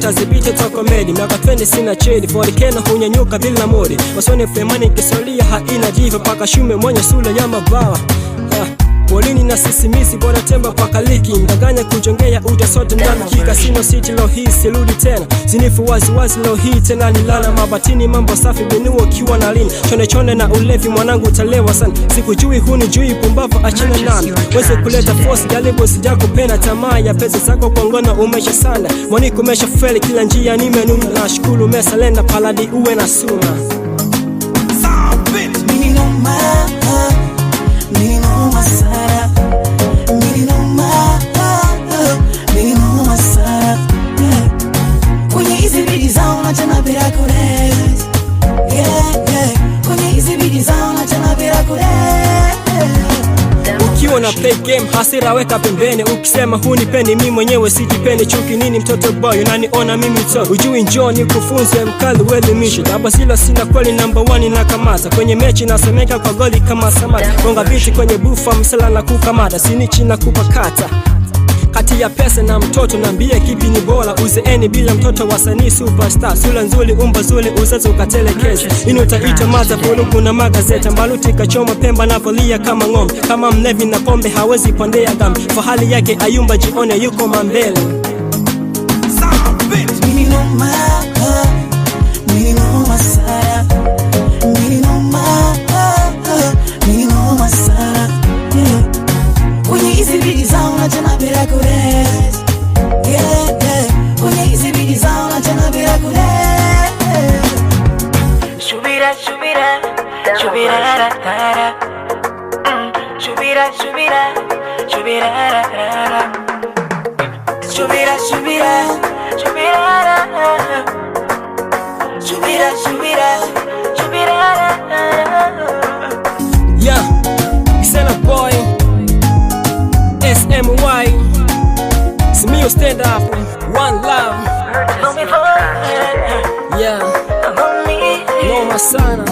nitazibiti toko medi. Miaka 20 sina chedi, 40k na hunyanyuka bila modi. Wasone femani kisolia haina diva, paka shume mwenye sula nyama bawa. Polini na sisimisi bora temba paka liki. Mdanganya kujongea uja sote ndani kika. Sino city lo hii siludi tena. Zinifu wazi wazi lo hii tena nilala. Mabatini mambo safi binuo kiwa na lini. Chone chone na ulevi mwanangu utalewa sana. Sikujui hunijui pumbavu achina nami. Weze kuleta force jaribu sijako pena. Tamaa ya pesa zako kwa ngono umesha sana. Mwaniko umesha feli kila njia nimenuna. Na shukulu mesalenda paladi uwe na suna. Ukiwa na play game hasira weka pembeni. Ukisema hunipendi mimi mwenyewe sijipendi. Chuki nini mtoto boy unaniona mimi to. Ujui njoo nikufunze mkali uelimishe. Daba sila sina kweli number 1 na kamata. Kwenye mechi nasemeka kwa goli kama Samata. Gonga biti kwenye bufa msela na kukamata. Sinichi na kupakata. Kati ya pesa na mtoto nambie kipi ni bora. Uzeeni bila mtoto wasanii superstar. Sula nzuli umba zuli uzazi ukatelekeza. Inu utaita maza pulugu na magazeta. Mbaluti kachoma pemba na volia kama ngombe. Kama mlevi na pombe hawezi pondea gambi. Fahali yake ayumba jione yuko mambele. Shubira, shubira, shubira ra ra ra. Shubira, shubira, shubira ra ra ra. Shubira, shubira, shubira ra ra. Shubira, shubira, shubira ra ra. Yeah, Xena boy, SMY. Smio stand up, one love. Yeah, noma sana.